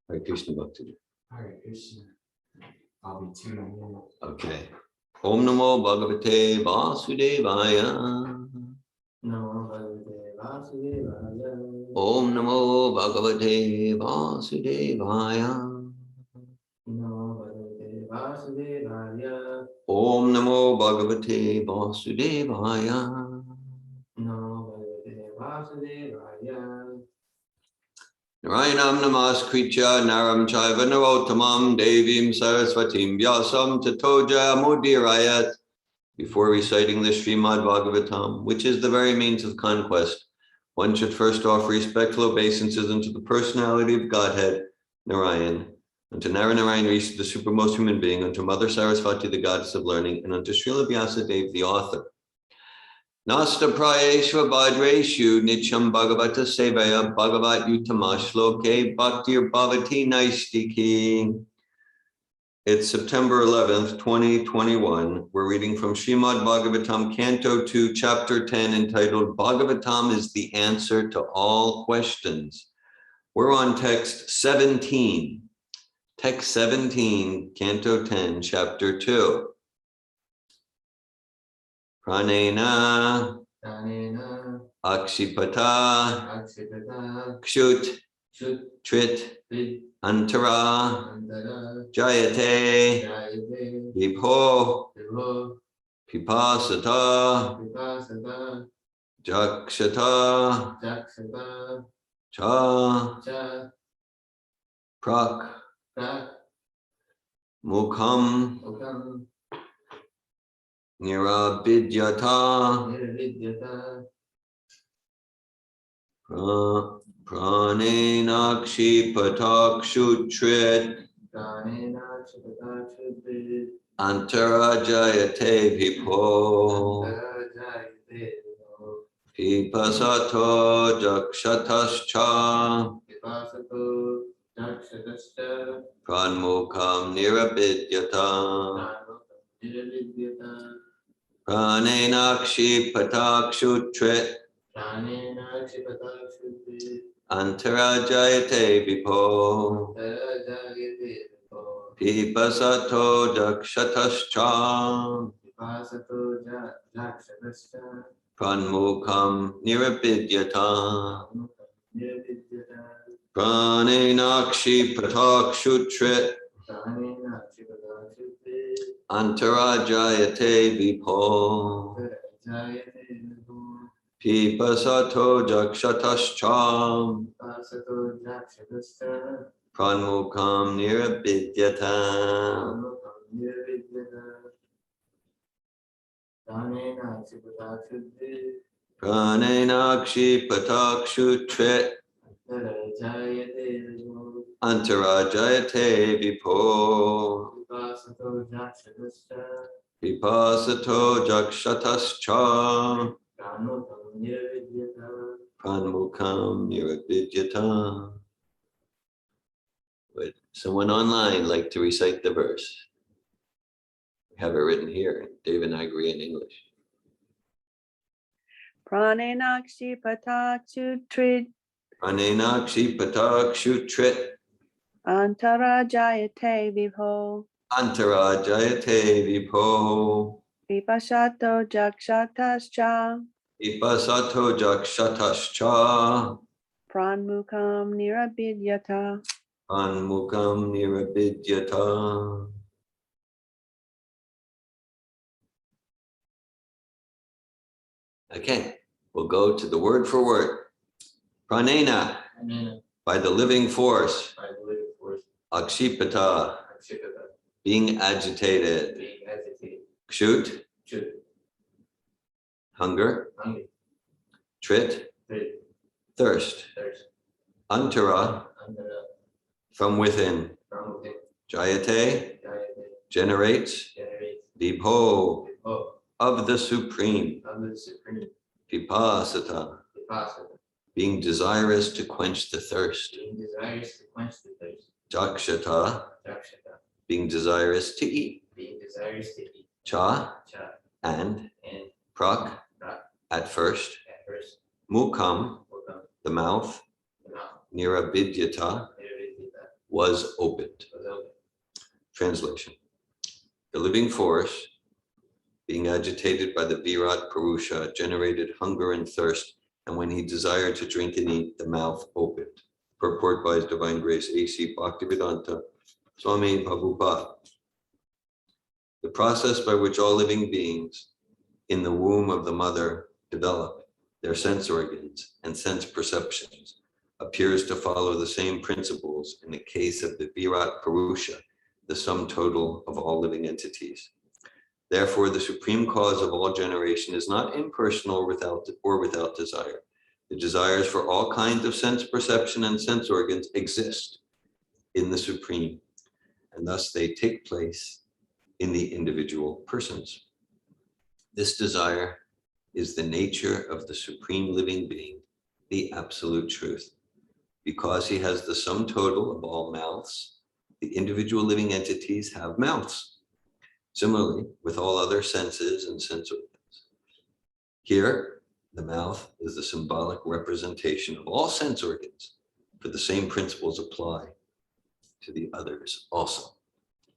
Hare Krishna Bhakti. Hare Krishna. I'll be tuning in. Okay. Om Namo Bhagavate Vasudevaya. Namo Bhagavate Vasudevaya. Om Namo Bhagavate Vasudevaya. Namo Bhagavate Vasudevaya. Om Namo Bhagavate Vasudevaya. Namo Bhagavate Vasudevaya. Narayanam namaskritya naram chaiva narottamam devim saraswatim vyasam tato jayamudirayat. Before reciting the Srimad Bhagavatam, which is the very means of conquest, one should first offer respectful obeisances unto the personality of Godhead, Narayan, unto Narayan Rishi, the supermost human being, unto Mother Saraswati, the goddess of learning, and unto Srila Vyasadeva, the author. Nasta prayeshva bhadreshu nityam bhagavata sevaya bhagavat utamashloke bhaktir bhavati naistiki. It's September 11th, 2021. We're reading from Srimad Bhagavatam, Canto 2, Chapter 10, entitled Bhagavatam is the Answer to All Questions. We're on text 17. Text 17, Canto 10, Chapter 2. Pranena, Akshipata, Kshut, Trit, Antara, Jayate, Vibho, Pipasata, Jakshata, Cha, Prak, Mukham, Nirabidyata, Pranenakshi Patakshutrit, Antarajayate Vipo, Pipasato Jakshatascha, Pranmukam Nirabidyata, Pranenakshi Patakshutrit, Antarajayate Vipo, Pipasato Jakshatascha, Pranmukam Nirabidyata, Pranenakshi Patakshutrit, Antarajayate Vipo, Pipasato Jakshatascha, Pranmukam Nirabidyata. Pranenakshi Patakshutrit, Antarajayate Vipo, Pipasato Jakshatascha, Pranmukam Nirabidyata. Would someone online like to recite the verse? We have it written here. Dave and I agree in English. Pranenakshi Patakshutrit, Pranenakshi Patakshutrit, Antarajayate Vibho, Antarajayate Vipo, Vipasato Jakshatascha, Pipasato Jakshatascha, Pranmukam Nirabidyata. Pranmukam Nirabidyata. Okay, we'll go to the word for word. Pranena, by the living force. Akshipata, being agitated. Kshut, hunger. Trit, thirst. Antara, from within. Jayate, generates. Vibho, of the Supreme. Pipasata, being desirous to quench the thirst. Jakshata, being desirous to eat. Cha, and. Prak, at first. Mukham, the mouth. Nirabidyata, was opened. Translation. The living force, being agitated by the Virat Purusha, generated hunger and thirst, and when he desired to drink and eat, the mouth opened. Purport by His Divine Grace A.C. Bhaktivedanta Swami Prabhupada. The process by which all living beings in the womb of the mother develop their sense organs and sense perceptions appears to follow the same principles in the case of the Virat Purusha, the sum total of all living entities. Therefore, the supreme cause of all generation is not impersonal or without desire. The desires for all kinds of sense perception and sense organs exist in the supreme, and thus they take place in the individual persons. This desire is the nature of the supreme living being, the absolute truth. Because he has the sum total of all mouths, the individual living entities have mouths. Similarly, with all other senses and sense organs. Here, the mouth is the symbolic representation of all sense organs, for the same principles apply to the others also.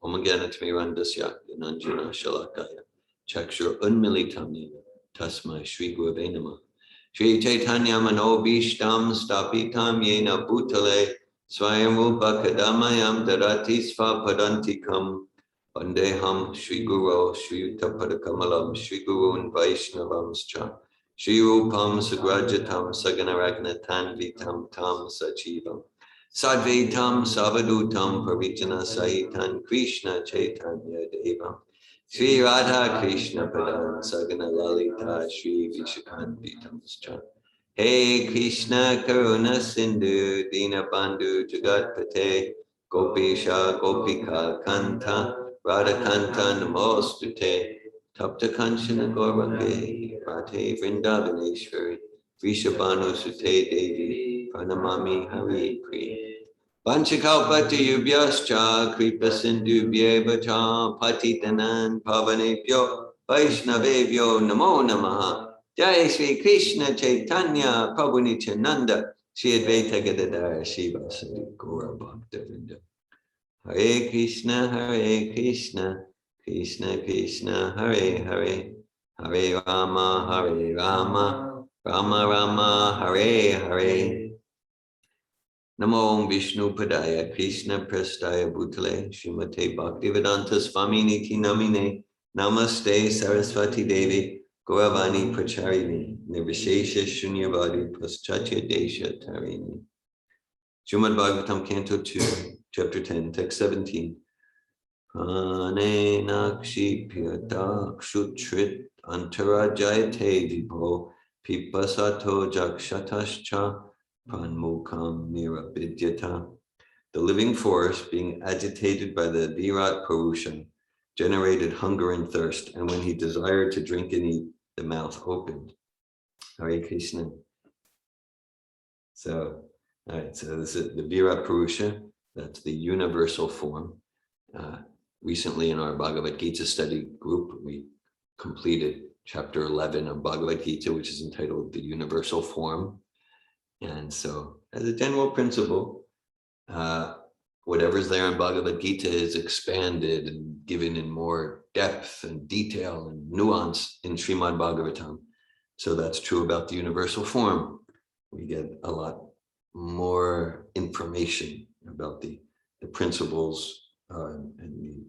Om Gyanatmirandasya Gyananjana Shalakaya Chakshur Unmilitam Yena Tasmai Shri Gurave Namah Shri Chaitanya Manobishtam Stapitam Yena Bhutale Swayamrupa Kadamayam Darati Sva Padantikam Vandeham Shri Guru Shri Utapadakamalam Shri Gurun Vaishnavamscha Shri Rupam Sagrajatam Saganaragnatam Vitam Tam Sachivam Sadvaitam Savadutam Parichana Sahitan Krishna Chaitanya Devam Sri Radha Krishna Padan Sagana Lalita Shri Vishakanvitamscha Hey Krishna Karuna Sindhu Dina Bandhu Jagat Pate Gopisha Gopika Kanta Radha Kanta Namostute Tapta Kanchana Gauranga Radhe Vrindavaneshwari Vrishabhanu Sute Devi Pranamami Hari Priya Vanchakalpata Yubhyascha Kripa Sindhubhye Vacha Patitanan Pavanebhyo Vaishnavebhyo Namo Namaha Jai Sri Krishna Chaitanya Prabhu Nityananda Sri Advaita Gadadhara Shiva Sri Gaura Bhakta Vrinda Hare Krishna Krishna Krishna Hare Hare Hare Rama Rama Rama Hare Hare Namo Vishnu Padaya Krishna Prastaya Bhutale Srimate Bhaktivedanta Swami Niti Namine Namaste Saraswati Devi Gauravani Pracharini Nirvishesha Shunyavadi Paschatya Desha Tarini. Srimad Bhagavatam Canto 2, Chapter 10, Text 17. Prane Nakshi Piyata Kshutrit Antarajayate Vibho Pipasato Jakshatascha Pranmukam Nirabidyata. The living force, being agitated by the Virat Purusha, generated hunger and thirst, and when he desired to drink and eat, the mouth opened. Hare Krishna. So, all right, so this is the Virat Purusha, that's the universal form. Recently in our Bhagavad Gita study group, we completed chapter 11 of Bhagavad Gita, which is entitled The Universal Form. And so, as a general principle, whatever's there in Bhagavad Gita is expanded and given in more depth and detail and nuance in Srimad Bhagavatam. So that's true about the universal form. We get a lot more information about the principles and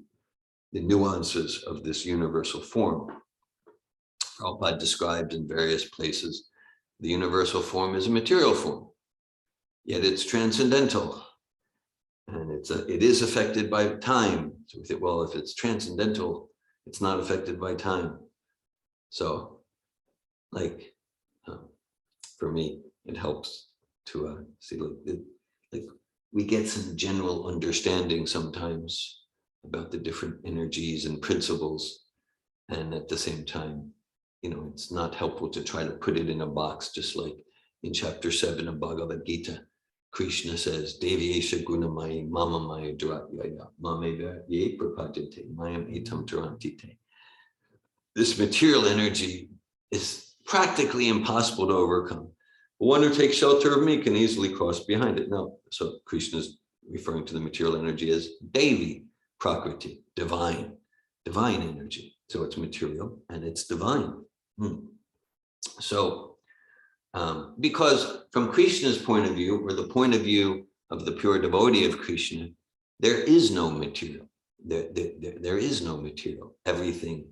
the nuances of this universal form. Prabhupada described in various places the universal form is a material form, yet it's transcendental, and it is affected by time. So we think, well, if it's transcendental, it's not affected by time. So, like for me, it helps to see like we get some general understanding sometimes about the different energies and principles, and at the same time, it's not helpful to try to put it in a box, just like in chapter 7 of Bhagavad Gita, Krishna says, Devi Esha Gunamayi Mama Maya Dhiratyaya Mameva Ye Prapajate Mayam Etam Tarantite. This material energy is practically impossible to overcome. One who takes shelter of me can easily cross behind it. No, so Krishna's referring to the material energy as Devi, Prakriti, divine energy. So it's material and it's divine. So, because from Krishna's point of view, or the point of view of the pure devotee of Krishna, there is no material. There is no material. Everything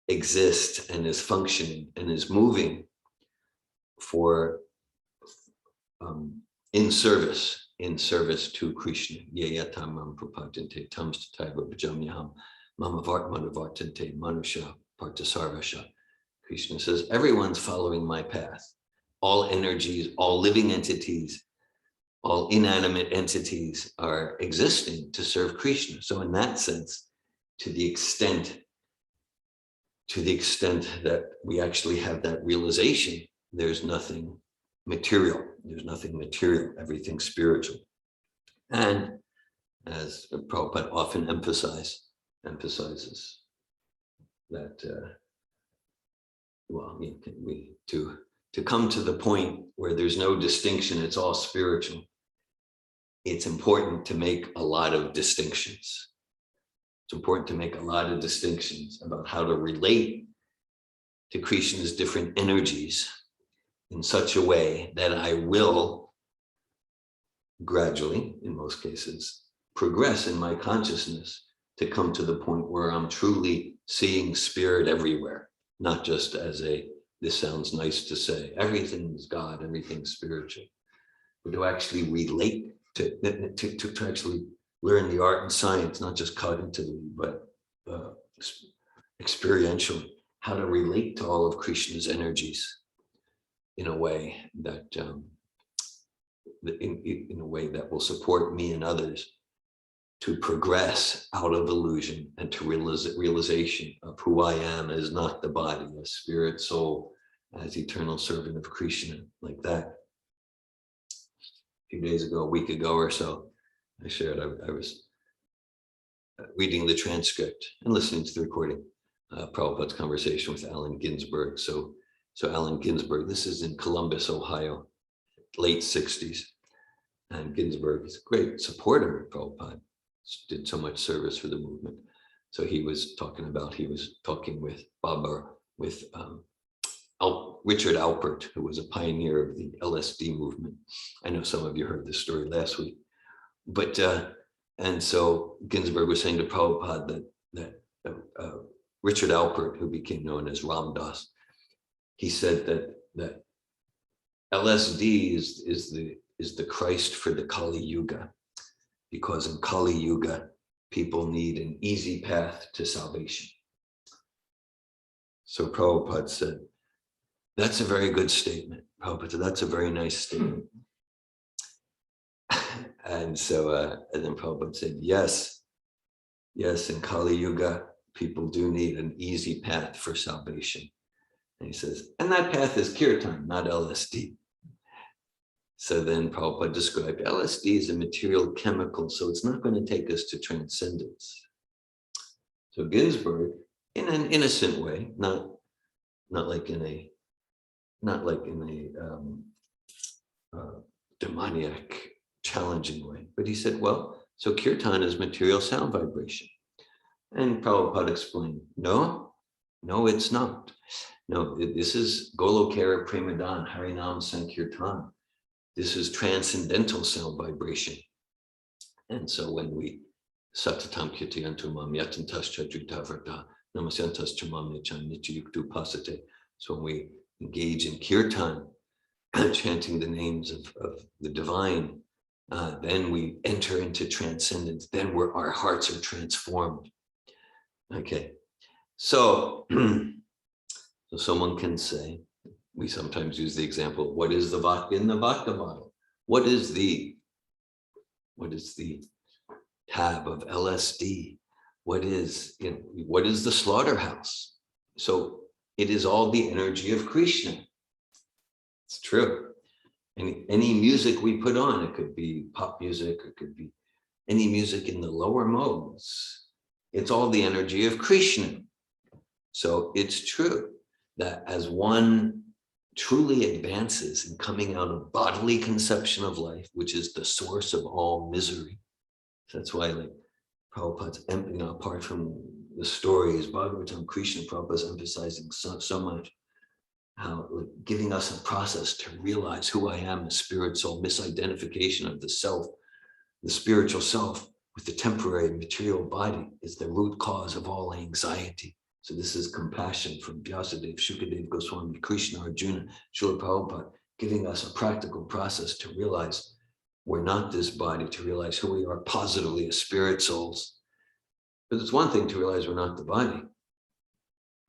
exists and is functioning and is moving for in service to Krishna. Yayatamam prapatante tamstataiva bhajamyaham mamavartmanavartante manusha partasarvasha. Krishna says, everyone's following my path. All energies, all living entities, all inanimate entities are existing to serve Krishna. So in that sense, to the extent that we actually have that realization, there's nothing material. There's nothing material, everything spiritual. And as Prabhupada often emphasizes that, to come to the point where there's no distinction, it's all spiritual, it's important to make a lot of distinctions. It's important to make a lot of distinctions about how to relate to Krishna's different energies in such a way that I will gradually, in most cases, progress in my consciousness to come to the point where I'm truly seeing spirit everywhere, not just as this sounds nice to say, everything's God, everything's spiritual, but to actually relate to actually learn the art and science, not just cognitively, but experientially, how to relate to all of Krishna's energies in a way that in a way that will support me and others to progress out of illusion and to realization of who I am as not the body, as spirit, soul, as eternal servant of Krishna, like that. A few days ago, a week ago or so, I shared I was reading the transcript and listening to the recording, Prabhupada's conversation with Allen Ginsberg. So Allen Ginsberg, this is in Columbus, Ohio, late 60s. And Ginsberg is a great supporter of Prabhupada, did so much service for the movement. So he was talking with Richard Alpert, who was a pioneer of the LSD movement. I know some of you heard this story last week. But, and so Ginsberg was saying to Prabhupada that Richard Alpert, who became known as Ram Dass, he said that LSD is the Christ for the Kali Yuga, because in Kali Yuga, people need an easy path to salvation. So Prabhupada said, that's a very good statement. Prabhupada said, that's a very nice statement. And so, and then Prabhupada said, yes, in Kali Yuga, people do need an easy path for salvation. And he says, and that path is kirtan, not LSD. So then Prabhupada described LSD as a material chemical, so it's not going to take us to transcendence. So Ginsberg, in an innocent way, not like in a demoniac, challenging way, but he said, well, so kirtan is material sound vibration. And Prabhupada explained, no, it's not. No, this is Golokara Premadan Harinam Sankirtan. This is transcendental sound vibration. And so when we Satatam Kirtiyantu Mam Yatantas Chadritavrata Namasyantas Chamam Nichan Nichayuktu Pasate. So when we engage in kirtan, chanting the names of the divine, then we enter into transcendence. Then our hearts are transformed. Okay, so someone can say, we sometimes use the example, what is the vodka in the vodka bottle? What is the tab of LSD? What is the slaughterhouse? So it is all the energy of Krishna. It's true. Any music we put on, it could be pop music, it could be any music in the lower modes. It's all the energy of Krishna. So it's true that as one truly advances in coming out of bodily conception of life, which is the source of all misery. That's why, like, Prabhupada's, apart from the stories, Bhagavatam, Krishna, Prabhupada's emphasizing so much how, like, giving us a process to realize who I am as spirit soul, misidentification of the self, the spiritual self with the temporary material body is the root cause of all anxiety. So this is compassion from Vyasadeva, Shukadev Goswami, Krishna, Arjuna, Srila Prabhupada, giving us a practical process to realize we're not this body, to realize who we are positively as spirit souls. But it's one thing to realize we're not the body.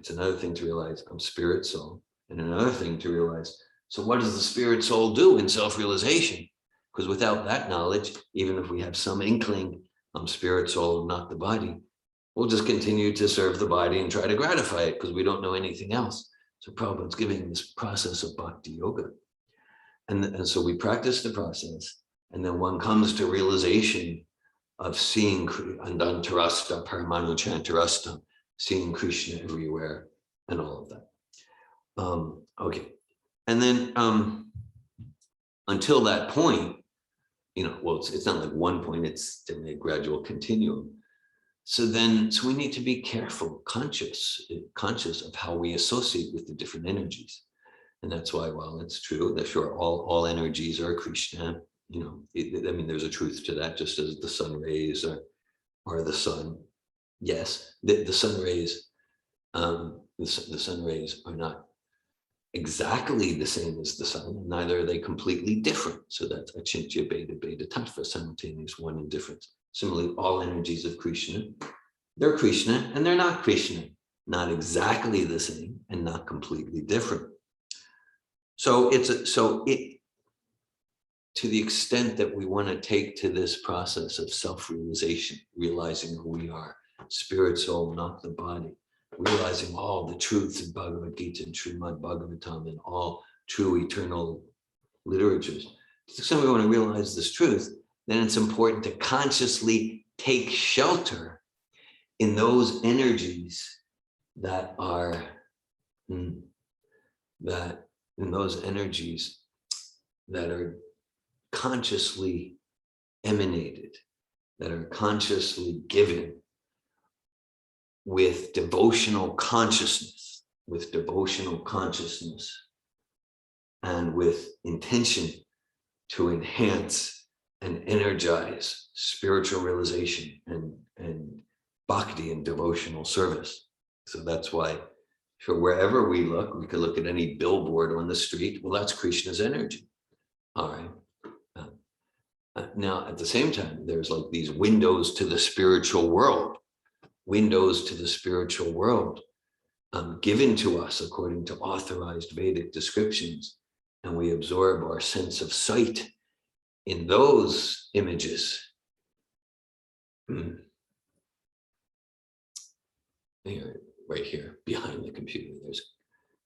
It's another thing to realize I'm spirit soul. And another thing to realize, so what does the spirit soul do in self-realization? Because without that knowledge, even if we have some inkling, I'm spirit soul, not the body, we'll just continue to serve the body and try to gratify it because we don't know anything else. So Prabhupada's giving this process of bhakti yoga. And so we practice the process, and then one comes to realization of seeing Andantarasta, Paramanu Chantarasta, seeing Krishna everywhere, and all of that. Okay. And then until that point, well, it's not like one point, it's a gradual continuum. So we need to be careful, conscious of how we associate with the different energies. And that's why, while it's true that sure, all energies are Krishna, there's a truth to that, just as the sun rays are the sun. Yes, the sun rays, the sun rays are not exactly the same as the sun, neither are they completely different. So that's achintya beta beta tattva, simultaneous one and difference. Similarly, all energies of Krishna, they're Krishna and they're not Krishna, not exactly the same and not completely different. So to the extent that we want to take to this process of self-realization, realizing who we are, spirit soul, not the body, realizing all the truths in Bhagavad Gita and Srimad Bhagavatam and all true eternal literatures. To the extent we want to realize this truth, then it's important to consciously take shelter in those energies that are consciously emanated, that are consciously given with devotional consciousness, and with intention to enhance and energize spiritual realization and bhakti and devotional service. So that's why, sure, wherever we could look at any billboard on the street, well, that's Krishna's energy. All right. Now, at the same time, there's like these windows to the spiritual world, given to us according to authorized Vedic descriptions. And we absorb our sense of sight in those images. Here, right here behind the computer, there's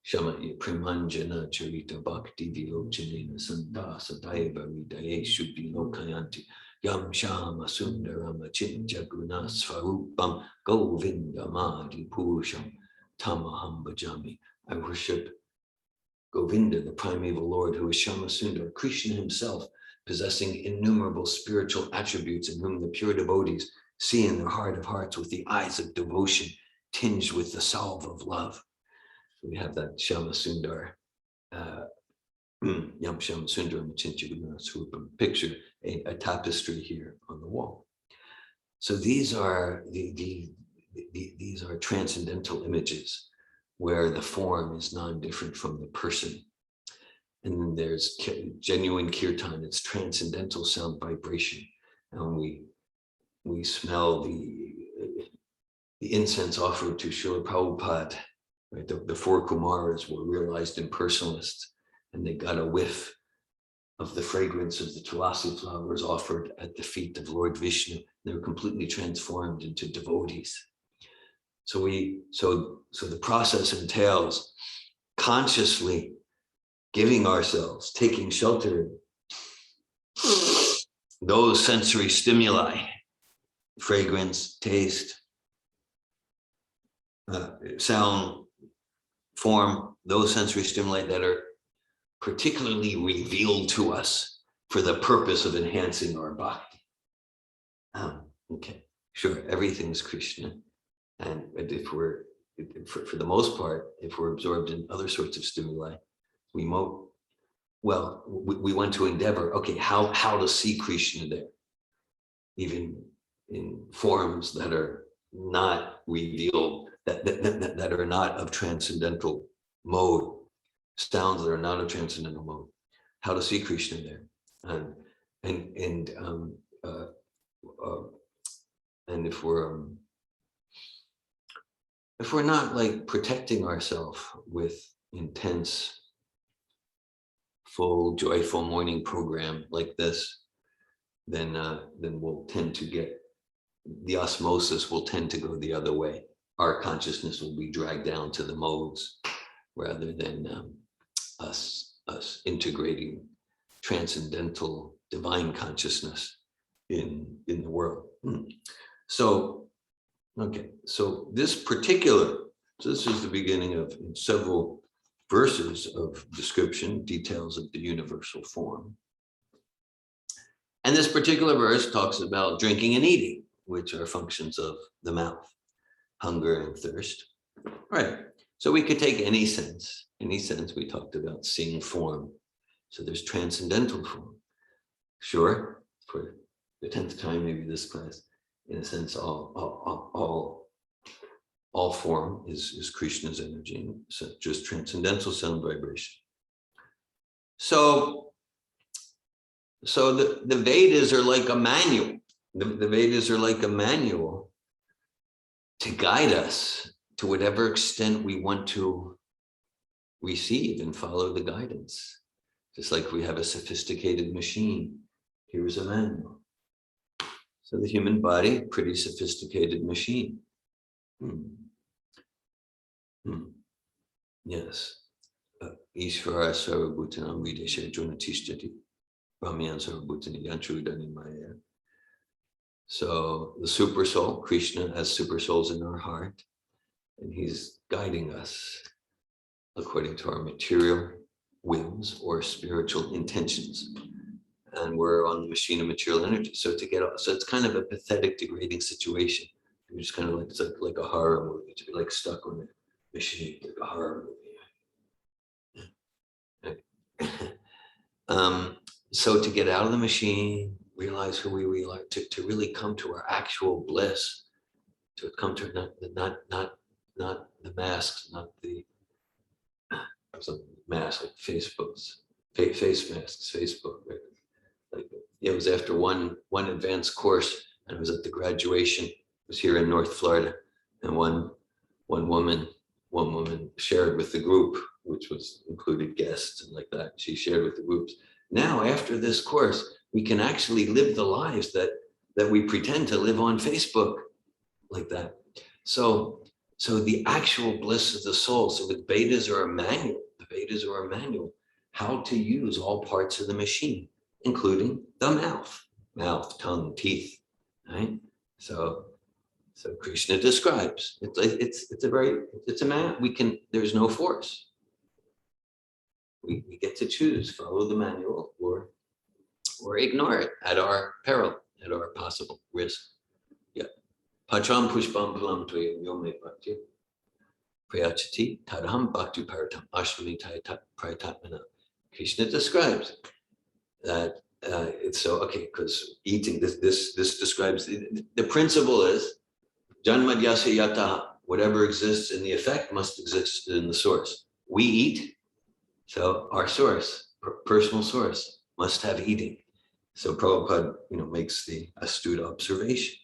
Shamati Primanjana Charita Bhakti Vilochanena Santa Sadaiva Vidaye Shuddhi Lokayanti Yam Shama Sundarama Chinja Guna Svarupam Govinda Madi Purusham Tamaham Bhajami. I worship Govinda, the primeval Lord, who is Shama Sundar, Krishna himself, possessing innumerable spiritual attributes, in whom the pure devotees see in their heart of hearts with the eyes of devotion, tinged with the salve of love. We have that Shama Sundar, Yam Shama Sundar Machinchaguna Swarupam picture, a tapestry here on the wall. So these are these are transcendental images where the form is non-different from the person. And then there's genuine kirtan, it's transcendental sound vibration. And we smell the incense offered to Srila Prabhupada. Right? The four Kumaras were realized impersonalists, and they got a whiff of the fragrance of the tulasi flowers offered at the feet of Lord Vishnu. They were completely transformed into devotees. So the process entails consciously giving ourselves, taking shelter in those sensory stimuli, fragrance, taste, sound, form, those sensory stimuli that are particularly revealed to us for the purpose of enhancing our bhakti. Okay, sure, everything's Krishna. And if we're, for the most part, if we're absorbed in other sorts of stimuli, we want to endeavor, okay, how to see Krishna there, even in forms that are not revealed, that are not of transcendental mode, sounds that are not of transcendental mode, how to see Krishna there. And if we're not like protecting ourselves with intense, full, joyful morning program like this, then we'll tend to get, the osmosis will tend to go the other way. Our consciousness will be dragged down to the modes rather than us integrating transcendental divine consciousness in the world. So, okay, so this is the beginning of several verses of description, details of the universal form. And this particular verse talks about drinking and eating, which are functions of the mouth, hunger and thirst. Right. So we could take any sense. We talked about seeing form. So there's transcendental form. Sure, for the 10th time, maybe this class, in a sense, all form is Krishna's energy, so just transcendental sound vibration. So the Vedas are like a manual. The Vedas are like a manual to guide us to whatever extent we want to receive and follow the guidance. Just like we have a sophisticated machine, here's a manual. So the human body, pretty sophisticated machine. Yes. Ishvara sarvabhutanam videsha junatishthati brahmyan sarvabhutani yantrudani maya. So the super soul, Krishna, has super souls in our heart, and he's guiding us according to our material whims or spiritual intentions. And we're on the machine of material energy. So it's kind of a pathetic, degrading situation. You're just kind of like, it's like a horror movie, to be like stuck on a machine, like a horror movie. So to get out of the machine, realize who we really are, to really come to our actual bliss, to come to not the masks, not the masks like Facebook's face masks, Facebook. Right? Like it was after one advanced course, and it was at the graduation. It was here in North Florida, and one woman shared with the group, which was included guests and like that. She shared with the groups. Now, after this course, we can actually live the lives that we pretend to live on Facebook, like that. So the actual bliss of the soul. So the Vedas are a manual. The Vedas are a manual how to use all parts of the machine, including the mouth, tongue, teeth, right? So Krishna describes it's a man. There's no force. We get to choose, follow the manual or ignore it at our peril, at our possible risk. Yeah. Pacham pushpam phalam tvayam yome bhakti prayachati tadham bhakti paratam ashvami prayatatmana. Krishna describes that it's so, okay, because eating, this describes, the principle is janmadyasya yata, whatever exists in the effect must exist in the source. We eat, so our source, personal source, must have eating. So Prabhupada, makes the astute observation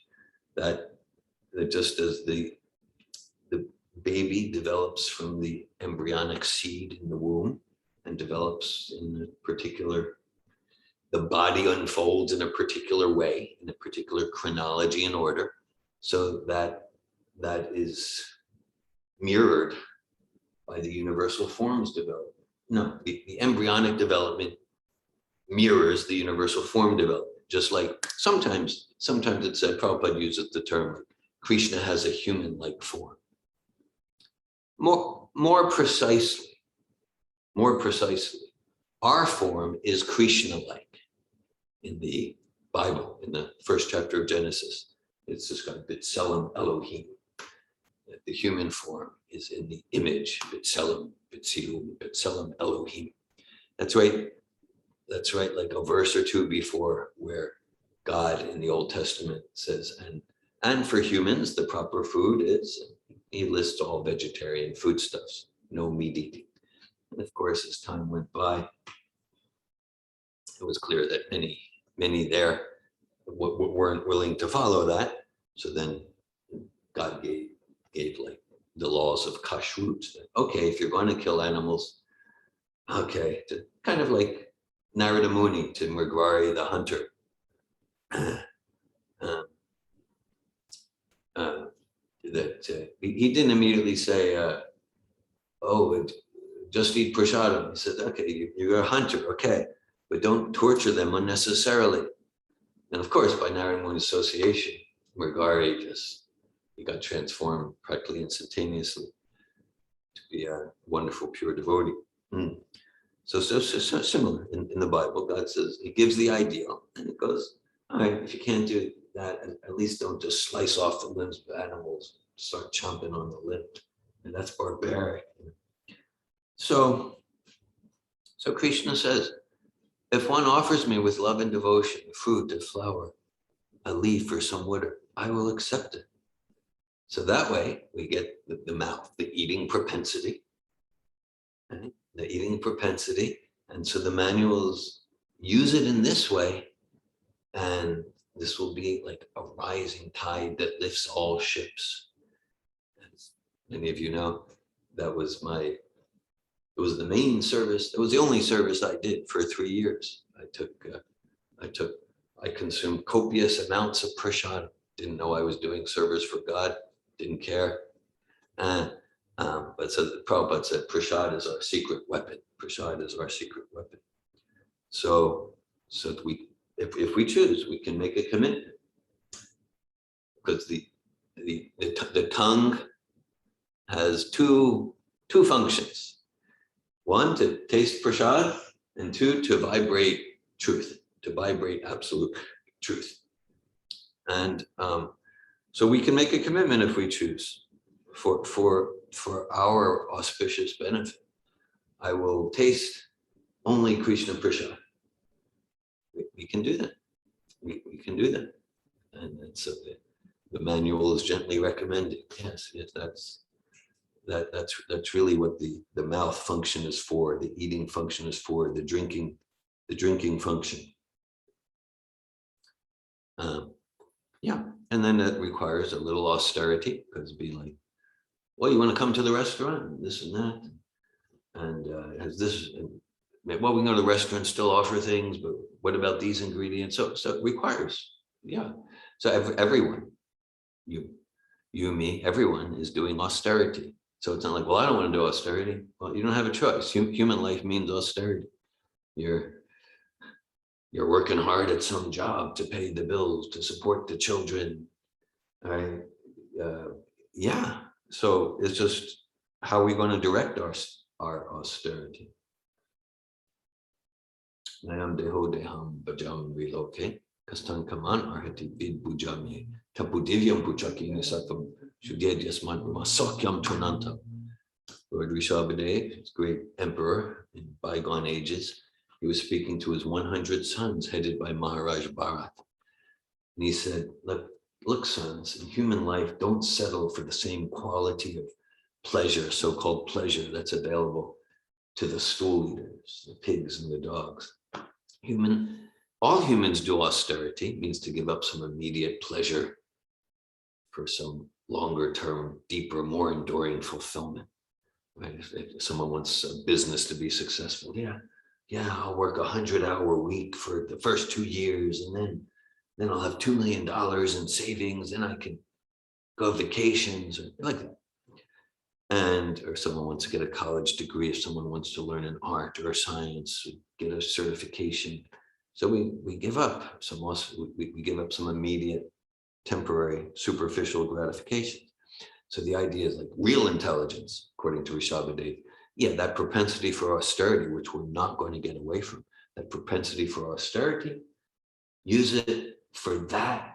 that just as the baby develops from the embryonic seed in the womb and develops in a particular, the body unfolds in a particular way, in a particular chronology and order, so that is mirrored by the universal forms development. No, the embryonic development mirrors the universal form development. Just like sometimes it's said, Prabhupada uses the term, Krishna has a human-like form. More precisely, our form is Krishna-like in the Bible, in the first chapter of Genesis. It's just got B'Tselem Elohim. The human form is in the image, B'Tselem, B'Tselem Elohim. That's right. That's right, like a verse or two before, where God in the Old Testament says, and for humans, the proper food is, he lists all vegetarian foodstuffs, no meat eating. And of course, as time went by, it was clear that many there weren't willing to follow that. So then God gave like the laws of kashrut. Okay, if you're going to kill animals, okay, to kind of like Narada Muni to Mrigari the hunter. He didn't immediately say, just eat prasadam. He said, okay, you're a hunter, okay, but don't torture them unnecessarily. And of course, by Narada Muni's association, Mrigari he got transformed practically instantaneously to be a wonderful, pure devotee. So similar in the Bible, God says, he gives the ideal, and it goes, all right, if you can't do that, at least don't just slice off the limbs of animals, start chomping on the limb. And that's barbaric. So Krishna says, if one offers me with love and devotion, a fruit, a flower, a leaf, or some wood, I will accept it. So that way we get the mouth, the eating propensity, right? The eating propensity. And so the manuals use it in this way, and this will be like a rising tide that lifts all ships. As many of you know, it was the main service. It was the only service I did for 3 years. I consumed copious amounts of prasad. Didn't know I was doing service for God. Didn't care. But so Prabhupada said, prasad is our secret weapon. Prasad is our secret weapon. So if we choose, we can make a commitment, because the tongue has two functions. One, to taste prasad, and two, to vibrate truth, to vibrate absolute truth. And so we can make a commitment if we choose for our auspicious benefit. I will taste only Krishna prasad. We can do that. We can do that. And so the manual is gently recommending. Yes, that's really what the mouth function is for, the eating function is for, the drinking function. Yeah, and then that requires a little austerity, because it'd be like, well, you want to come to the restaurant, this and that, and has this, well, we can go to the restaurant, still offer things, but what about these ingredients? So it requires, yeah. So everyone, you, me, everyone is doing austerity. So it's not like, well, I don't want to do austerity. Well, you don't have a choice. Human life means austerity. You're working hard at some job to pay the bills, to support the children. Right? Yeah. So it's just, how are we going to direct our austerity? Nayam deho deham bajam viloke, kastan kaman arhati bid bujami, tapu divyam puchaki nisatam, shudedyasman masokyam tunanta. Lord Rishabhadeva, great emperor in bygone ages, he was speaking to his 100 sons headed by Maharaj Bharat. And he said, look, sons, in human life, don't settle for the same quality of pleasure, so-called pleasure, that's available to the stool eaters, the pigs and the dogs. All humans do austerity, means to give up some immediate pleasure for some longer term, deeper, more enduring fulfillment. Right? If someone wants a business to be successful, yeah, I'll work 100-hour week for the first 2 years, and then I'll have $2 million in savings, and I can go vacations, or like that. Or someone wants to get a college degree, if someone wants to learn an art or science, get a certification. So we give up we give up some immediate, temporary, superficial gratification. So the idea is like real intelligence, according to Rishabhadeva, yeah, that propensity for austerity, which we're not going to get away from, that propensity for austerity, use it for that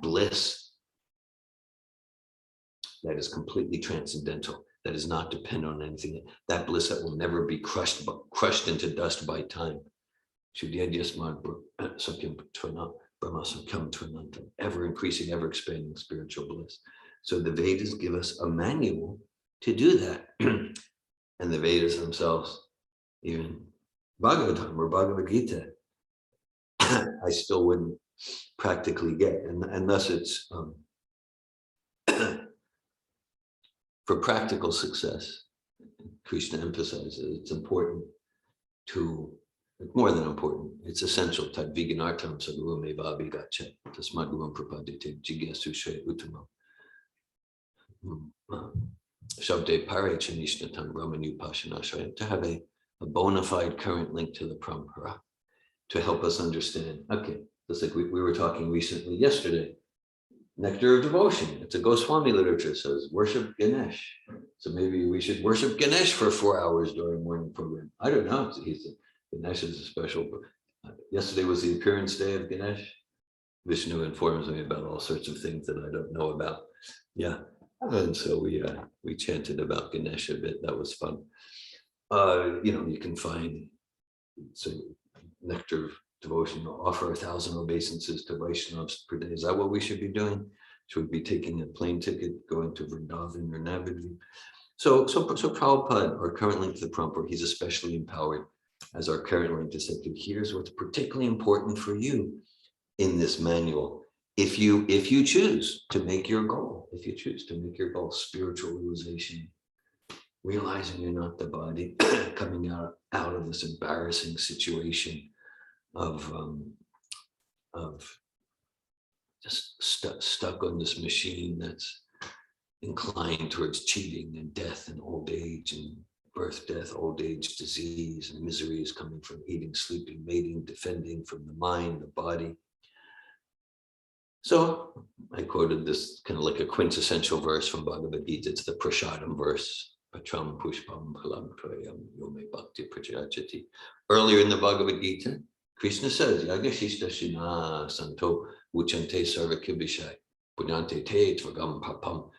bliss that is completely transcendental, that is not dependent on anything, that bliss that will never be crushed into dust by time. Ever increasing, ever expanding spiritual bliss. So the Vedas give us a manual to do that. And the Vedas themselves, even Bhagavatam or Bhagavad Gita, I still wouldn't practically get. And thus it's for practical success. Krishna emphasizes it's important to, more than important, it's essential. Tad viganartam sadguru meva abhigachat tasmad gurum prapadite jigyasu shre uttamam shabde pare chanishnatam brahmanu pashanashrayam, to have a bona fide current link to the parampara, to help us understand. Okay, just like we were talking recently yesterday, nectar of devotion. It's a Goswami literature, says worship Ganesh. So maybe we should worship Ganesh for 4 hours during morning program. I don't know. Ganesh is a special. Yesterday was the appearance day of Ganesh. Vishnu informs me about all sorts of things that I don't know about. Yeah, and so we chanted about Ganesh a bit. That was fun. You can find nectar of devotion, offer 1,000 obeisances to Vaishnavas per day. Is that what we should be doing? Should we be taking a plane ticket, going to Vrindavan or Navadvip? So Prabhupada, our current link to the Parampara, he's especially empowered as our current link to say, here's what's particularly important for you in this manual. If you choose to make your goal, spiritual realization, realizing you're not the body, coming out of this embarrassing situation of just stuck on this machine that's inclined towards cheating and death and old age and birth, death, old age, disease, and misery is coming from eating, sleeping, mating, defending from the mind, the body. So I quoted this kind of like a quintessential verse from Bhagavad Gita. It's the Prasadam verse. Patram pushpam phalam prayam yome bhakti prachachati. Earlier in the Bhagavad Gita, Krishna says, Yagashishta Shina Santo Uchante Sarvakibishai Punyante Te Tvagam Papam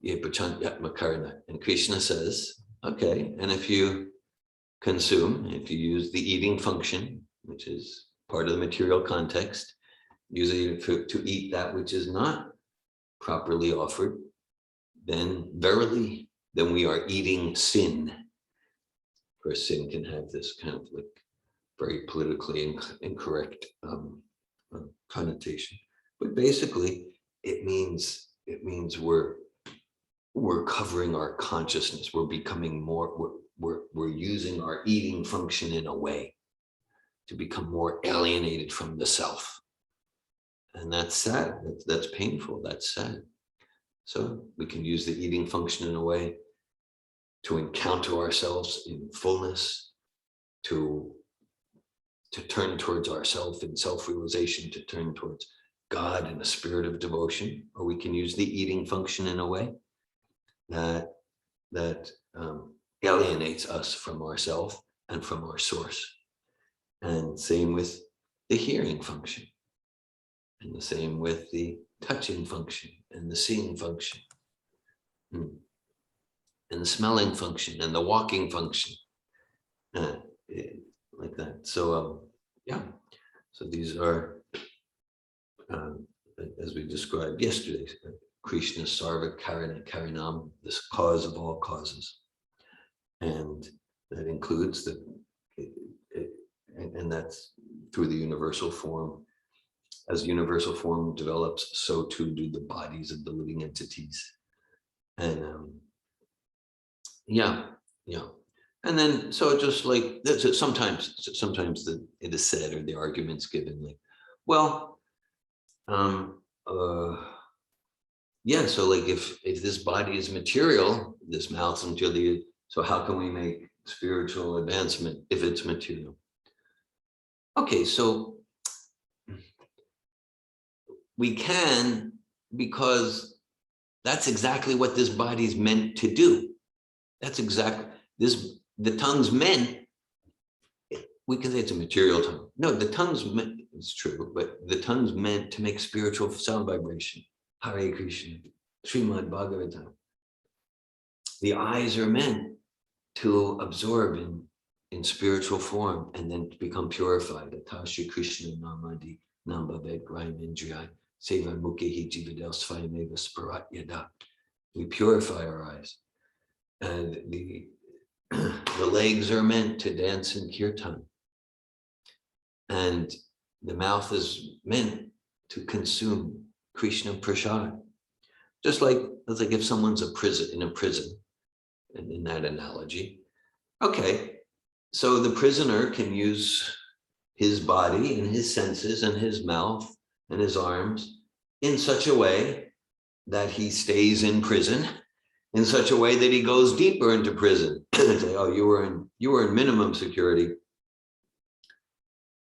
Ye Pachant Yatmakarna. And Krishna says, okay, and if you use the eating function, which is part of the material context, usually to eat that which is not properly offered, then verily, then we are eating sin. Of course, sin can have this kind of like very politically incorrect connotation, but basically it means we're covering our consciousness. We're becoming more. We're using our eating function in a way to become more alienated from the self, and that's sad. That's painful. That's sad. So we can use the eating function in a way to encounter ourselves in fullness, to turn towards ourself in self-realization, to turn towards God in a spirit of devotion, or we can use the eating function in a way that alienates us from ourself and from our source. And same with the hearing function, and the same with the touching function, and the seeing function, and the smelling function, and the walking function, like that. So yeah, so these are, as we described yesterday, Krishna Sarva Karanam, this cause of all causes. And that includes and that's through the universal form. As universal form develops, so too do the bodies of the living entities. And yeah. And then, so just like sometimes it is said, or the argument's given, like, well, yeah, so like if this body is material, this mouth is material, so how can we make spiritual advancement if it's material? Okay, so we can, because that's exactly what this body's meant to do. That's exactly this. The tongue's meant, we can say it's a material tongue. No, the tongue's meant, it's true, but the tongue's meant to make spiritual sound vibration. Hare Krishna, Srimad Bhagavatam. The eyes are meant to absorb in spiritual form and then to become purified. Atashi Krishna Namadi Nambaved Graim Indriyai Seva Mukhi Jividel Svayameva Sparat Yada. We purify our eyes. And the legs are meant to dance in kirtan. And the mouth is meant to consume Krishna Prasad. Just like, it's like if someone's in a prison, and in that analogy, okay, so the prisoner can use his body and his senses and his mouth and his arms in such a way that he stays in prison, in such a way that he goes deeper into prison. Say, oh, you were in minimum security.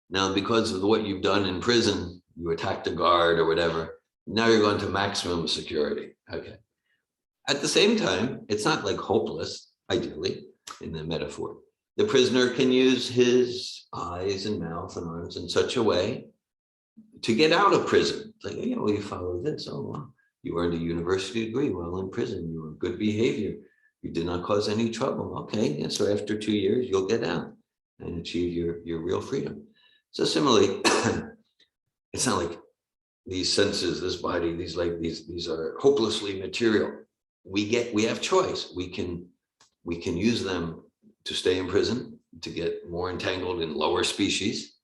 Now, because of what you've done in prison, you attacked a guard or whatever, now you're going to maximum security. Okay. At the same time, it's not like hopeless, ideally, in the metaphor. The prisoner can use his eyes and mouth and arms in such a way to get out of prison. It's like, yeah, well, you follow this. Oh, wow. You earned a university degree while in prison. You were good behavior. You did not cause any trouble. Okay, yeah, so after 2 years, you'll get out and achieve your real freedom. So similarly, it's not like these senses, this body, these are hopelessly material. We have choice. We can use them to stay in prison, to get more entangled in lower species.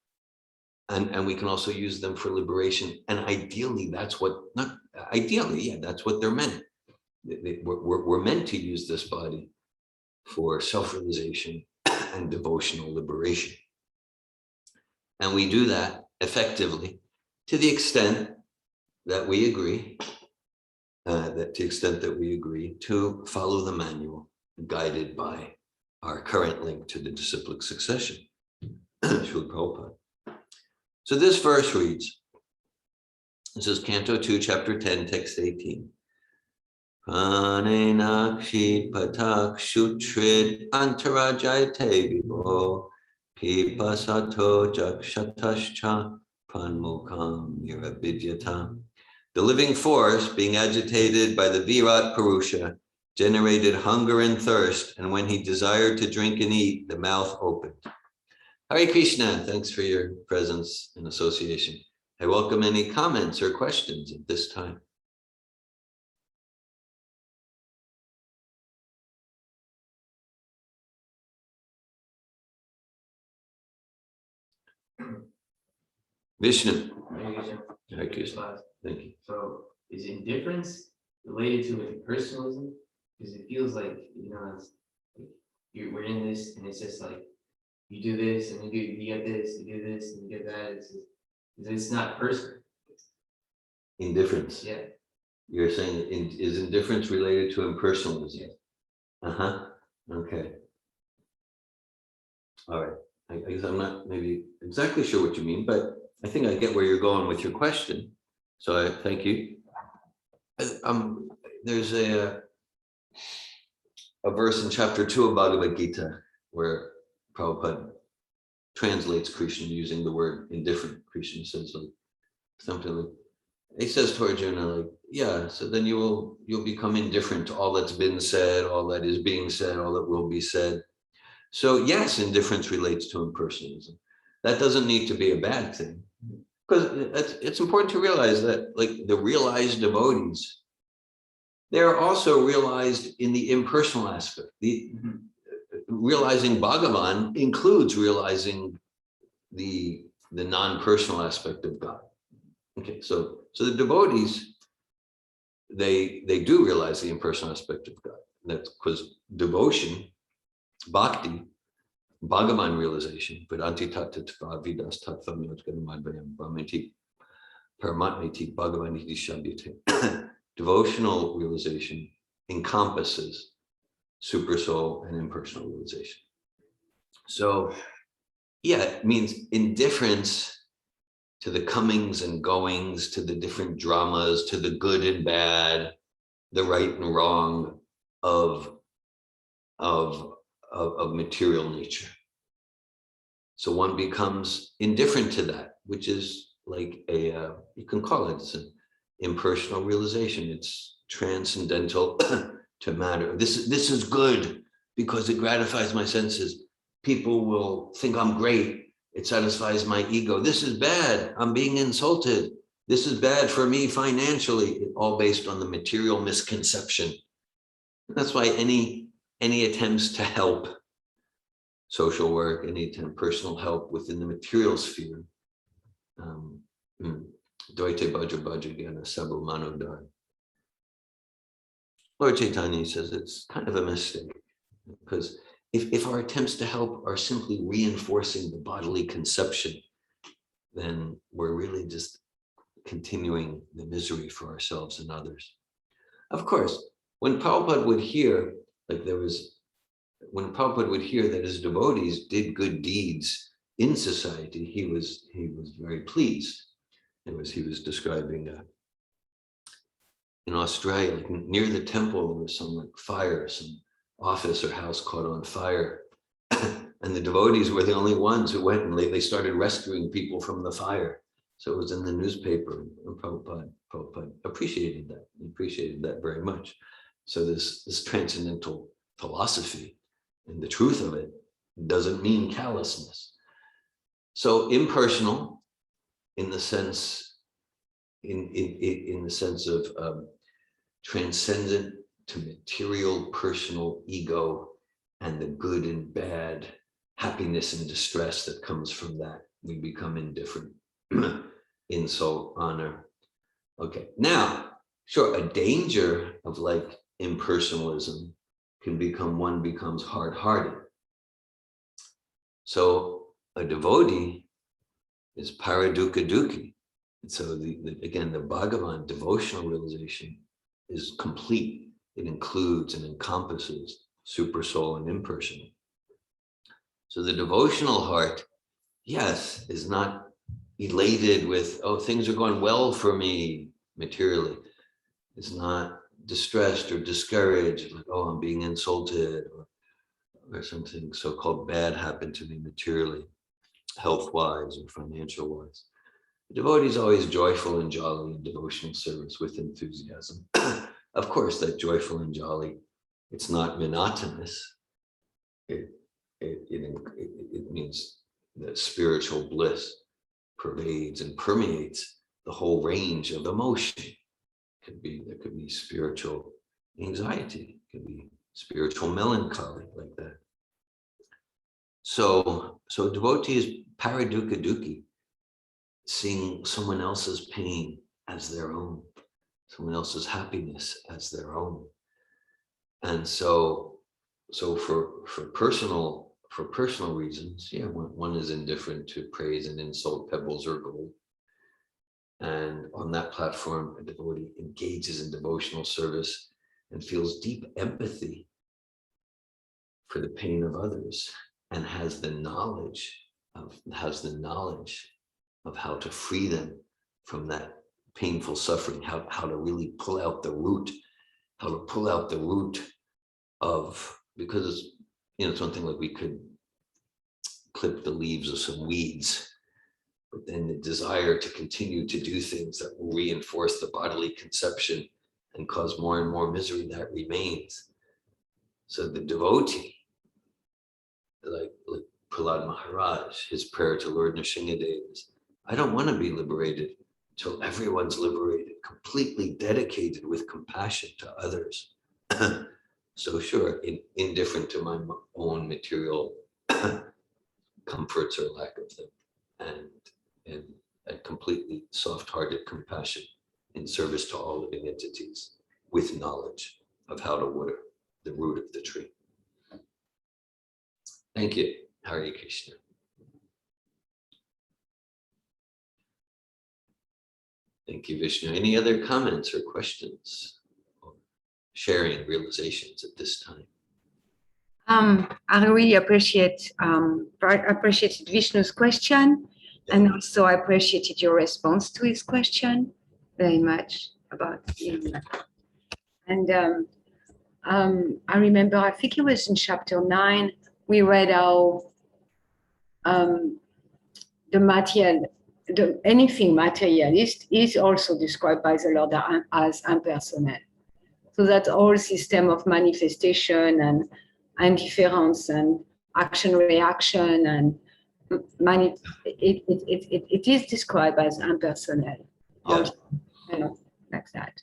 And we can also use them for liberation. And ideally, that's what they're meant. We're meant to use this body for self-realization and devotional liberation. And we do that effectively to the extent that we agree, to follow the manual guided by our current link to the disciplic succession, Srila Prabhupada. So this verse reads, this is Canto 2, Chapter 10, Text 18. Panenakshi patak shutrid antarajayate vibo pipasato jakshatascha panmukam miravidyata. The living force, being agitated by the Virat Purusha, generated hunger and thirst, and when he desired to drink and eat, the mouth opened. Hare Krishna, thanks for your presence and association. I welcome any comments or questions at this time. Vishnu. Hare Krishna. Thank you. So is indifference related to impersonalism? Because it feels like, it's like we're in this, and it's just like you do this, and you get this, you do this, and you get that. It's not personal. Indifference. Yeah. You're saying is indifference related to impersonalism? Yeah. Okay. All right. I guess I'm not maybe exactly sure what you mean, but I think I get where you're going with your question. So I thank you. There's a verse in chapter 2 of Bhagavad Gita where Prabhupada translates Krishna using the word indifferent. Krishna says like something like, he says to Arjuna, like, yeah, so then you'll become indifferent to all that's been said, all that is being said, all that will be said. So yes, indifference relates to impersonalism. That doesn't need to be a bad thing, because it's important to realize that, like, the realized devotees, they're also realized in the impersonal aspect. Realizing Bhagavan includes realizing the non-personal aspect of God. Okay, so the devotees, they do realize the impersonal aspect of God. That's because devotion, bhakti, Bhagavan realization, Vedanti tattva vidas tattva myotgadamad brahmati paramatmati Bhagavaniti shabdyate. Devotional realization encompasses super soul and impersonal realization. So yeah, it means indifference to the comings and goings, to the different dramas, to the good and bad, the right and wrong of of material nature. So one becomes indifferent to that, which is like you can call it, it's an impersonal realization. It's transcendental to matter. This is good because it gratifies my senses. People will think I'm great. It satisfies my ego. This is bad. I'm being insulted. This is bad for me financially, all based on the material misconception. That's why any attempts to help, social work, any attempt, personal help within the material sphere, Doite Bhaja Bhaja Gyana Sabu Manodar. Lord Chaitanya says it's kind of a mistake, because if our attempts to help are simply reinforcing the bodily conception, then we're really just continuing the misery for ourselves and others. Of course, when Prabhupada would hear, when Prabhupada would hear that his devotees did good deeds in society, he was very pleased. He was describing in Australia, like near the temple, there was some fire, some office or house caught on fire. And the devotees were the only ones who went and they started rescuing people from the fire. So it was in the newspaper, and Prabhupada appreciated that. He appreciated that very much. So this transcendental philosophy and the truth of it doesn't mean callousness. So impersonal in the sense, in the sense of transcendent to material personal ego and the good and bad, happiness and distress that comes from that. We become indifferent. Insult, honor. Okay, now, sure, a danger of like impersonalism can become one becomes hard-hearted. So a devotee is paradukkha dukhi. And so again, the Bhagavan devotional realization is complete. It includes and encompasses super soul and impersonal. So the devotional heart, yes, is not elated with, oh, things are going well for me materially. It's not distressed or discouraged, like, oh, I'm being insulted, or something so-called bad happened to me materially, health-wise or financial-wise. The devotee is always joyful and jolly in devotional service with enthusiasm. Of course, that joyful and jolly, it's not monotonous. It means that spiritual bliss pervades and permeates the whole range of emotion. There could be spiritual anxiety, it could be spiritual melancholy, like that. So devotee is paradukkha dukhi, seeing someone else's pain as their own, someone else's happiness as their own. And so for personal reasons, yeah, one is indifferent to praise and insult, pebbles or gold. And on that platform, a devotee engages in devotional service and feels deep empathy for the pain of others, and has the knowledge of how to free them from that painful suffering, how to really pull out the root, of, because it's one thing like we could clip the leaves of some weeds, but then the desire to continue to do things that will reinforce the bodily conception and cause more and more misery, that remains. So the devotee, like Prahlad Maharaj, his prayer to Lord Nrsimhadev is, I don't want to be liberated till everyone's liberated, completely dedicated with compassion to others. So sure, indifferent to my own material comforts or lack of them, and a completely soft-hearted compassion in service to all living entities with knowledge of how to water the root of the tree. Thank you. Hare Krishna. Thank you, Vishnu. Any other comments or questions? Or sharing realizations at this time? I really appreciated Vishnu's question, and also I appreciated your response to his question very much about, and I remember, I think it was in chapter 9, we read how anything materialist is also described by the Lord as impersonal. So that whole system of manifestation and indifference and action reaction and it is described as impersonal. Yeah. Also, like that.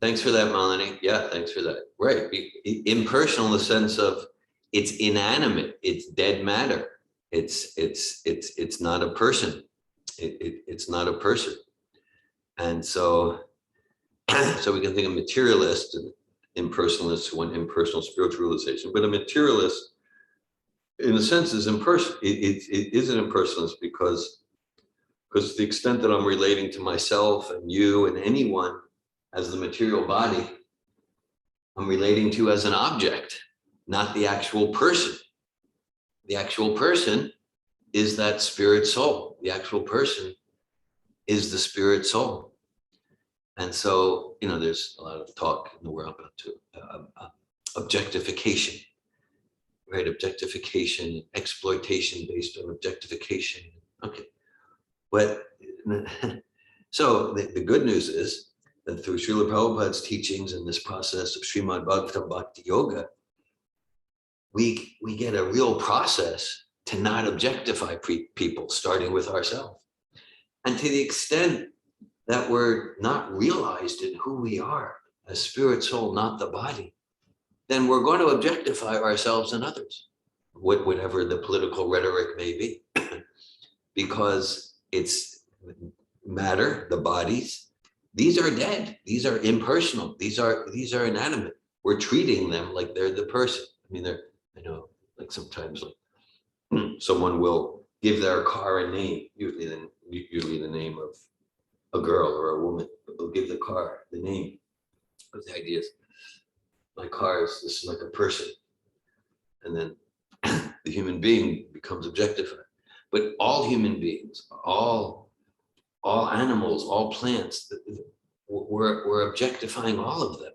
Thanks for that, Melanie. Yeah, thanks for that. Right. Impersonal in the sense of it's inanimate, it's dead matter. It's not a person. It's not a person. And so we can think of materialist and impersonalist who want impersonal spiritual realization, but a materialist in a sense is impersonal. It is an impersonalist because to the extent that I'm relating to myself and you and anyone as the material body, I'm relating to as an object, not the actual person. The actual person is that spirit soul. The actual person is the spirit soul. And so, there's a lot of talk in the world about objectification, right? Objectification, exploitation based on objectification. Okay. But so the good news is that through Srila Prabhupada's teachings and this process of Srimad Bhagavatam Bhakti Yoga, we get a real process to not objectify people, starting with ourselves. And to the extent that we're not realized in who we are as spirit, soul, not the body, then we're going to objectify ourselves and others, whatever the political rhetoric may be, because it's matter, the bodies, these are dead, these are impersonal, these are inanimate. We're treating them like they're the person. I mean, like sometimes like someone will give their car a name, usually the name of a girl or a woman, but they'll give the car the name. But the idea is, my car is this is like a person, and then the human being becomes objectified. But all human beings, all animals, all plants, we're objectifying all of them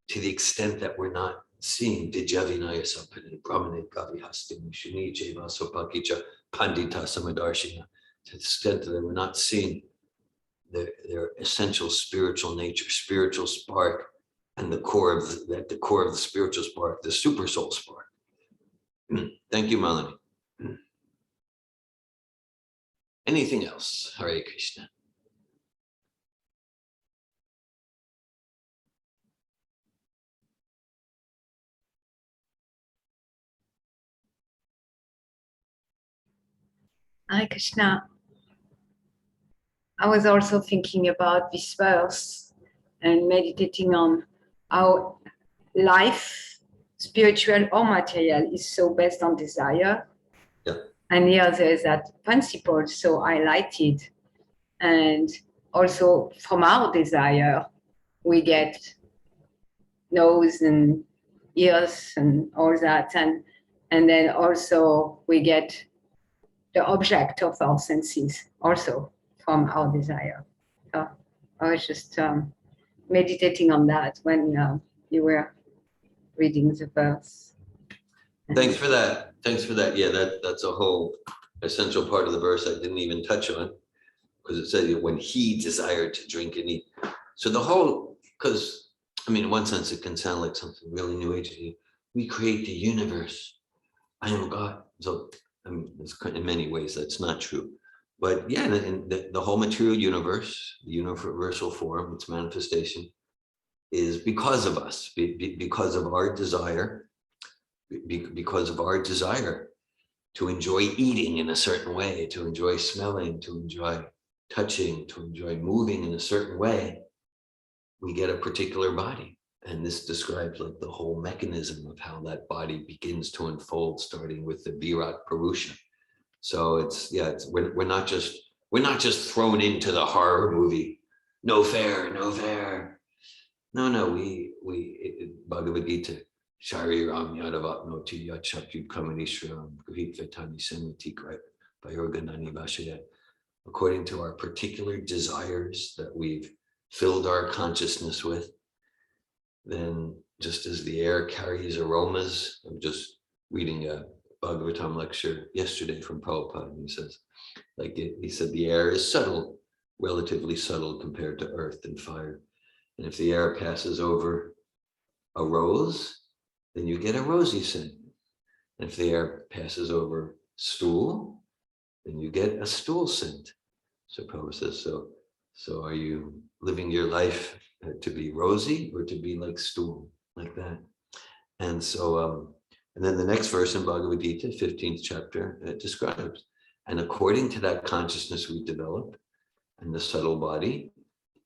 to the extent that we're not seeing Dijavinaya Sampane, Brahmane Gavihastin, Shuni Jeva Sopakicha, Pandita Samadarshina, to the extent that we're not seeing their essential spiritual nature, spiritual spark, and the core of the spiritual spark, the super soul spark. Thank you, Melanie. Anything else? Hare Krishna. Hare Krishna. I was also thinking about this verse and meditating on how life, spiritual or material, is so based on desire. Yeah. And here there's that principle so highlighted. And also from our desire, we get nose and ears and all that. And then also we get the object of our senses also from our desire. So I was just meditating on that when you were reading the verse. Thanks for that. Yeah, that's a whole essential part of the verse I didn't even touch on, because it said when he desired to drink and eat. So the whole, because I mean, in one sense, it can sound like something really new age. We create the universe. I am God. So I mean, in many ways, that's not true. But yeah, in the whole material universe, the universal form, its manifestation, is because of us, because of our desire, because of our desire to enjoy eating in a certain way, to enjoy smelling, to enjoy touching, to enjoy moving in a certain way, we get a particular body. And this describes like the whole mechanism of how that body begins to unfold, starting with the Virat Purusha. So we're not just thrown into the horror movie. No fair, no fair. No, we Bhagavad Gita, Shariram Yadavatnoti Yachapyu Kamanishram Gritvatani Semitik Vayoganani Vashaya. According to our particular desires that we've filled our consciousness with, then just as the air carries aromas, I'm just reading a Bhagavatam lecture yesterday from Prabhupada, and he says, he said, the air is subtle, relatively subtle compared to earth and fire. And if the air passes over a rose, then you get a rosy scent. And if the air passes over stool, then you get a stool scent. So Prabhupada says, so are you living your life to be rosy or to be like stool, like that? And so, and then the next verse in Bhagavad Gita, 15th chapter, it describes, and according to that consciousness we develop and the subtle body,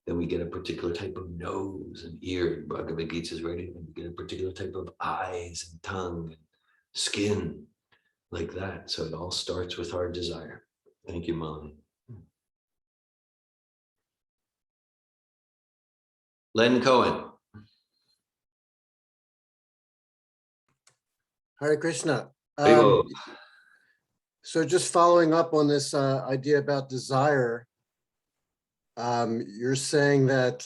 then we get a particular type of nose and ear. Bhagavad Gita is writing, and we get a particular type of eyes and tongue and skin, like that. So it all starts with our desire. Thank you, Molly. Len Cohen. Hare Krishna. Hey-o. So just following up on this idea about desire, you're saying that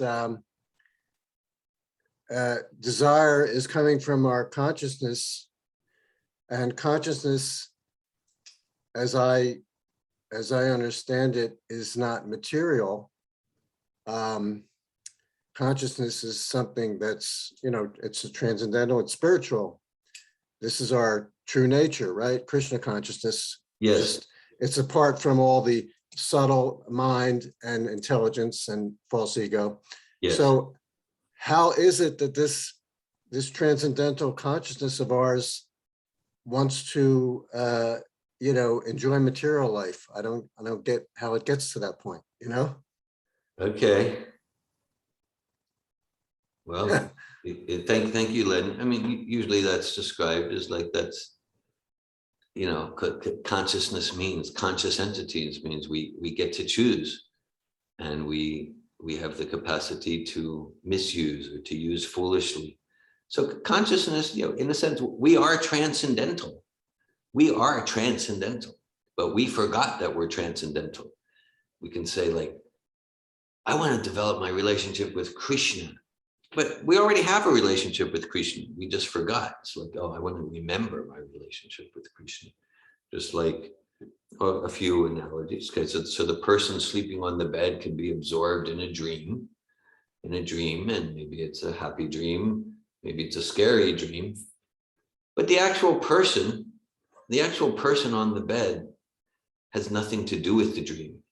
desire is coming from our consciousness, and consciousness, as I understand it, is not material. Consciousness is something that's, it's a transcendental, it's spiritual. This is our true nature, right? Krishna consciousness. Yes. It's apart from all the subtle mind and intelligence and false ego. Yes. So how is it that this transcendental consciousness of ours wants to enjoy material life? I don't get how it gets to that point, Okay. Well, thank you, Len. I mean, usually that's described as like that's, consciousness means, conscious entities means we get to choose, and we have the capacity to misuse or to use foolishly. So consciousness, in a sense, we are transcendental. We are transcendental, but we forgot that we're transcendental. We can say, like, I want to develop my relationship with Krishna, but we already have a relationship with Krishna. We just forgot. It's like, oh, I want to remember my relationship with Krishna. Just like a few analogies. Okay, so the person sleeping on the bed can be absorbed in a dream, and maybe it's a happy dream, maybe it's a scary dream. But the actual person on the bed has nothing to do with the dream,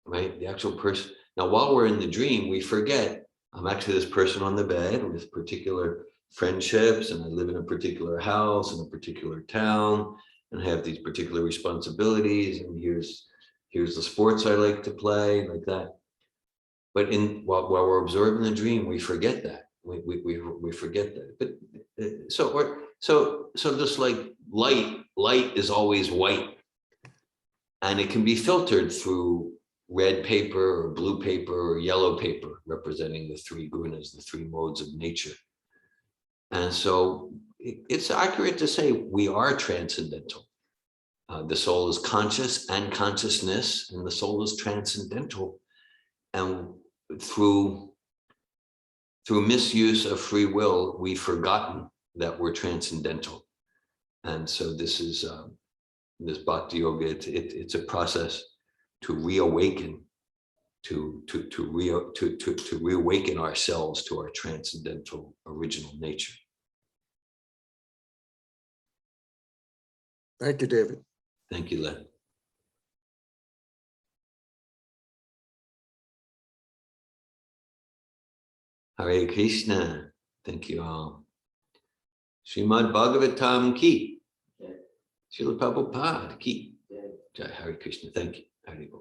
right? The actual person. Now, while we're in the dream, we forget, I'm actually this person on the bed with particular friendships, and I live in a particular house in a particular town, and I have these particular responsibilities, and here's the sports I like to play, like that. But while we're absorbed in the dream, we forget that. We forget that. But so just like light is always white, and it can be filtered through red paper or blue paper or yellow paper, representing the three gunas, the three modes of nature. And so it's accurate to say we are transcendental. The soul is conscious and consciousness, and the soul is transcendental. And through misuse of free will, we've forgotten that we're transcendental. And so this is this bhakti yoga. It's a process to reawaken, to reawaken ourselves to our transcendental original nature. Thank you, David. Thank you, Len. Hare Krishna. Thank you all. Srimad Bhagavatam ki. Srila Prabhupada ki. Jai Hare Krishna. Thank you. Hare Krishna.